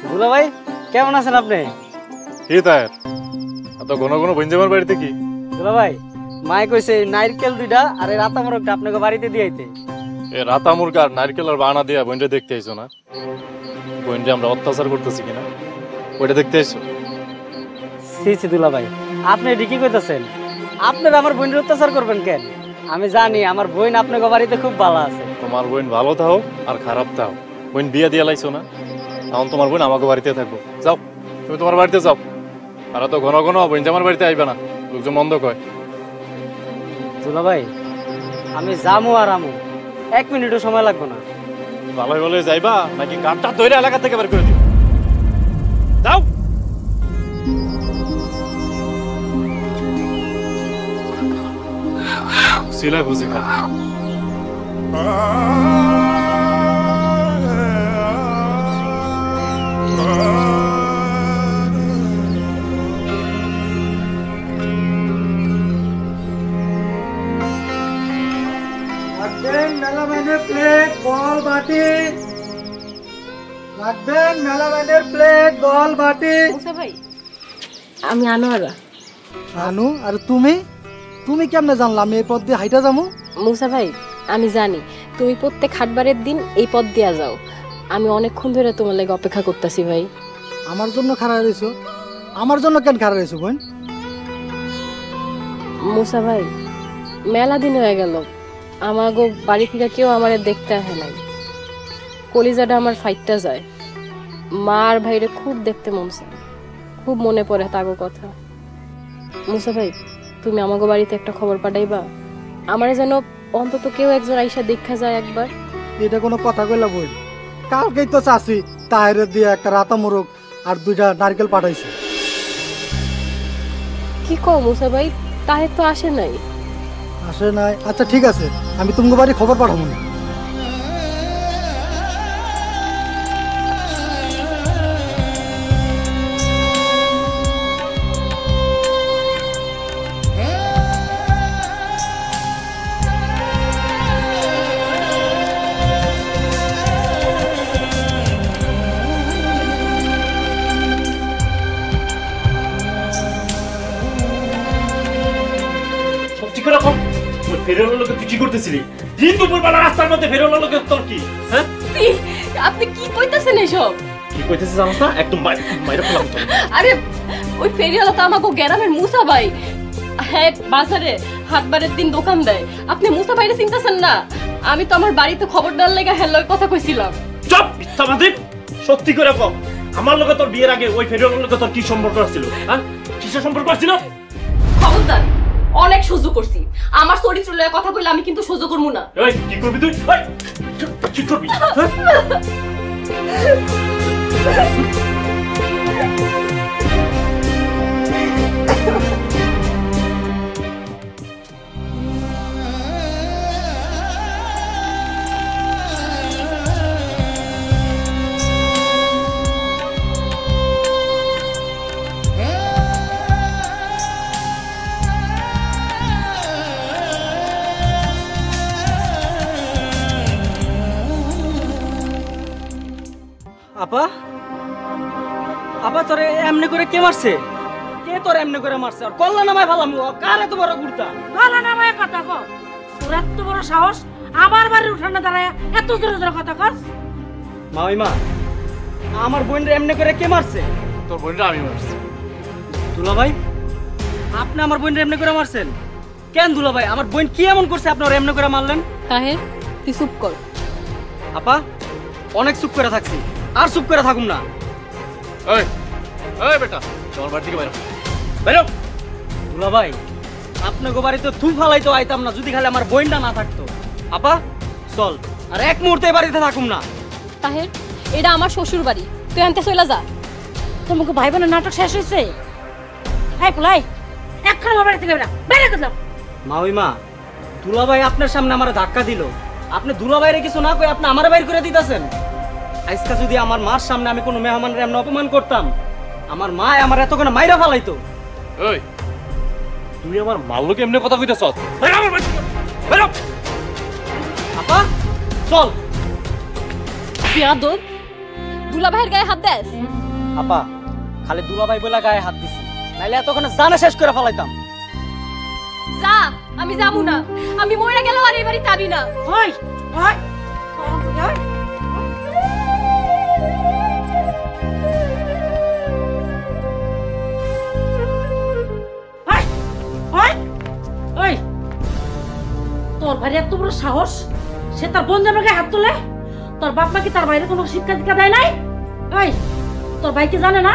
দুলা ভাই কেমন আছেন আপনি? কি তাই এত ঘন ঘন বঞ্জামার বাড়িতে কি? দুলা ভাই মাই কইছে নারকেল দুইটা আর এই রাতা মোরগটা আপনাকে বাড়িতে দিয়াইতে। এ রাতা মুরগা আর নারকেল আর বানা দিয়া বইনটা দেখতে আইছো না? বইনটা আমরা অত্যাচার করতেছি কিনা ওইটা দেখতে আইছো? সি দুলা ভাই আপনি ঠিকই কইতাছেন। আপনারা আমার বোনের অত্যাচার করবেন কেন? আমি জানি আমার বোন আপনাকে বাড়িতে খুব ভালো আছে। তোমার বোন ভালো থাও আর খারাপ থাও, বোন বিয়া দিয়া লাইছো না, এখন তোমার বোন আমাকে বাড়িতে থাকবো। যাও তুমি তোমার বাড়িতে যাও, আর তো ঘন ঘন বঞ্জামার বাড়িতে আইবে না, লোকজন মন্দ কয়। দুলা ভাই আমি যামু আর আমু, 1 মিনিটও সময় লাগবে না। ভালোই ভালোই যাইবা নাকি গানটা ধরে এলাকা থেকে বের করে দিও? যাও। সিলা খুশি খা। মেলামাইনের প্লেট বল বাটি রাখবেন, মেলামাইনের প্লেট বল বাটি। ভাই আমি আনোয়ারা। আনু আর তুমি তুমি কেমনে জানলা আমি এই পথ দিয়ে হাইটা যাবো? মুসা ভাই আমি জানি তুমি প্রত্যেক হাটবারের দিন এই পথ দিয়া যাও। আমি অনেকক্ষণ ধরে তোমার লাগে অপেক্ষা করতেছি ভাই। আমার জন্য খাড়া রইছো? আমার জন্য কেন খাড়া রইছো বোন? মুসা ভাই মেলা দিন হয়ে গেল আমাগো বাড়ি থেকে কেউ আমার দেখতে আসে নাই। কলিজাটা আমার ফাইটটা যায়। মা আর ভাইরে খুব দেখতে মন চায়, খুব মনে পড়ে তাগো কথা। মুসা ভাই তুমি আমাগো বাড়িতে একটা খবর পাঠাইবা, আমারে যেন অন্তত কেউ একজন আইসা দেখা যায় একবার। এটা কোনো কথা কইলা বোন? কালকেই তো চাচি তাহেরের দিয়ে একটা রাতা মোরগ আর 2টা নারকেল পাঠাইছে। কি কও মুসা ভাই? তাহের তো আসে নাই। আসে নাই? আচ্ছা ঠিক আছে, আমি তোমাকে বাড়ি খবর পাঠাবো না। আপনি কি কইতাছেন এসব? কি কইতেছিস জানো না? একদম মাইরা ফেলাম তো। আরে ওই ফেরিওয়ালা তো আমাকে গ্রামের মুসা ভাই। হ্যাঁ বাজারে হাটবারের দিন দোকান দেয়। আপনি মুসা ভাইরে চিনতেছেন না? আমি তো আমার বাড়িতে খবর দেওয়ার লেগে হ্যালো কথা কইছিলাম। চুপ মিথ্যাবাদী, সত্যি করে কও আমার লগে তোর বিয়ের আগে ওই ফেরিওয়ালার লগে তোর কি সম্পর্ক ছিল? হ্যাঁ কিসের সম্পর্ক ছিল? খবরদার, অনেক সহ্য করছি। আমার চরিত্র লয়ে কথা কইলে আমি কিন্তু সহ্য করব না। এই কি করবি তুই? এই কি করবি? আপা আপা তোরে এমনি করে কে মারছে? কে তোর এমনি করে মারছে? আর কল্লা নামায় ভালাম কার এত বড় গুড়তা? কল্লা নামায় কথা কও? তোর এত বড় সাহস আমার বাড়ির উঠানে দাঁড়ায় এত জোরে জোরে কথা কস? মা আমার বোনরে এমনি করে কে মারছে? তোর বোনটা আমি মারছি। দুলা ভাই আপনি আমার বোনরে এমনি করে মারছেন কেন? দুলা ভাই আমার বোন কি এমন করছে আপনি ওর এমনি করে মারলেন? তাহের তুই চুপ কর। আপা অনেক চুপ করে থাকছি, আর চুপ করে থাকুম না। এই এই বেটা তোমার বাড়ি থেকে বাইরে বাইরে। দুলা ভাই আপনাকে বাড়িতে থু ফালাইতো আইতাম না যদি খালি আমার বোনটা না থাকতো। আপা চল, আর এক মুহূর্তে বাড়িতে থাকুম না। তাহের এটা আমার শ্বশুর বাড়ি, তুই আনতে চলে যা। তোমাকে ভাই বোনের নাটক শেষ হয়েছে? এই পোলাই এখন আমার বাড়ি থেকে বেরিয়ে গেলাম। মা দুলা ভাই আপনার সামনে আমার ধাক্কা দিল, আপনি দুলা ভাইরে কিছু না কই আপনি আমার বাইর করে দিতেছেন। আজকে যদি আমার মার সামনে আমি কোনো মেহমানের এমন অপমান করতাম, আমার মা আমার এতক্ষণ মাইরা ফালাইতো। এই তুই আমার মাল্লকে এমনি কথা কইতেছ? আপা চল। বেয়াদব, দুলাভাইয়ের গায়ে হাত দেস? আপা খালি দুলাভাই বলে গায়ে হাত দিছি, নাইলে এতক্ষণে জানে শেষ করে ফেলাইতাম। যা, আমি যাবো না। আমি মরে গেল আর এবারই যাবি না। ওই ওই ওই ওই ওই তোর ভাই এত বড় সাহস, সে তার বোন জামাকে হাত তোলে? তোর বাপ মা কি তার বাইরে কোনো শিক্ষা দীক্ষা দেয় নাই? ওই তোর ভাই কি জানে না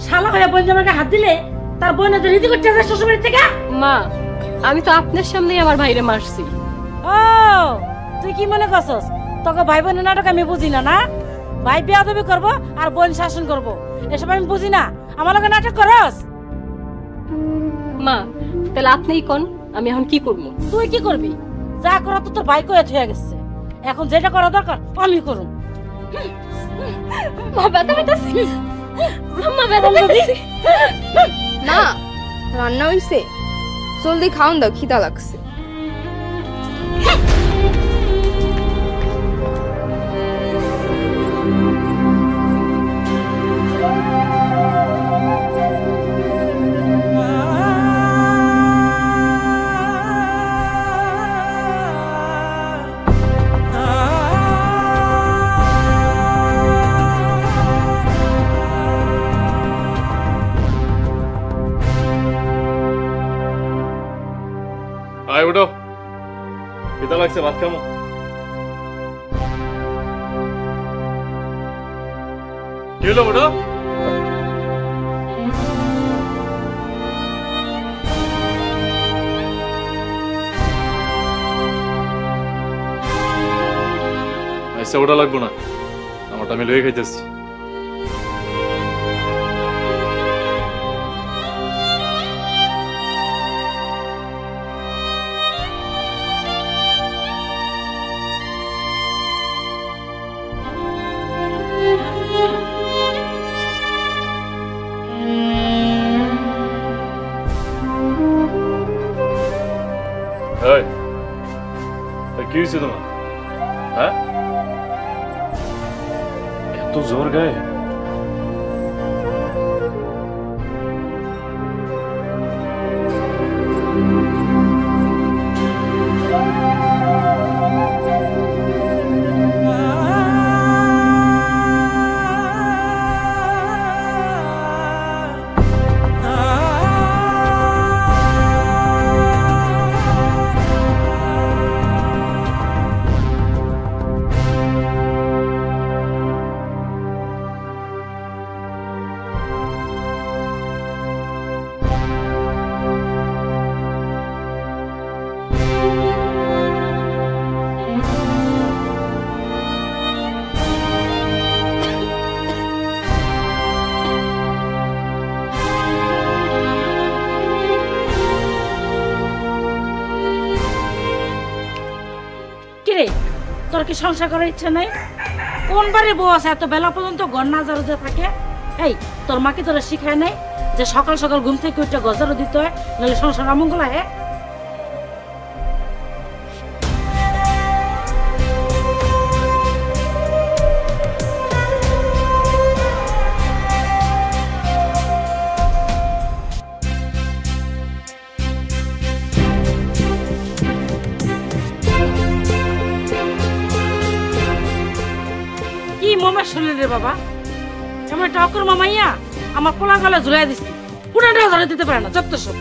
শালা হয়ে বোন জামাকে হাত দিলে তার বোনের রীতি করতে যায় শ্বশুরবাড়ি থেকে? মা, আমি তো আপনার সামনেই আমার ভাইরে মারছি। ও তুই কি মনে করছস তোকে ভাই বোনের নাটক আমি বুঝি না? না, ভাই বেয়াদবি করবো আর বোন শাসন করবো এসব আমি বুঝি না। আমার লগে নাটক করস? মা, তাহলে আপনিই কোন, আমি এখন কি করবো? তুই কি করবি? যা করা তো তোর ভাই কয়ে হয়ে গেছে, এখন যেটা করা দরকার আমি করুম। মা, ব্যথা পেতেছি। মা, ব্যথা পেতেছি। না, রান্না হইছে, জলদি খাওন দাও, খিদা লাগছে। আয় উঠো, খিদা লাগছে, ভাত খামো। কি হলো উঠো? আচ্ছা ওটা লাগবো না, আমারটা আমি লয়ে খাইতেছি। কি হয়েছে তোমার? হ্যাঁ, এত জোর গায়ে? তোর কি সংসার করার ইচ্ছা নাই? কোন বাড়ির বউ আছে এত বেলা পর্যন্ত ঘর না ঝাড়ু দিয়ে থাকে? এই তোর মাকে তোরা শিখায় নাই যে সকাল সকাল ঘুম থেকে উঠে ঘর ঝাড়ু দিতে হয়, নাহলে সংসার অমঙ্গল হয়? মোমের শরীর রে বাবা, এমন একটা অকর মামাইয়া আমার পোলা গলা ঝুলাই দিচ্ছি, পুরাটাও ধরে দিতে পারে না, যত সব।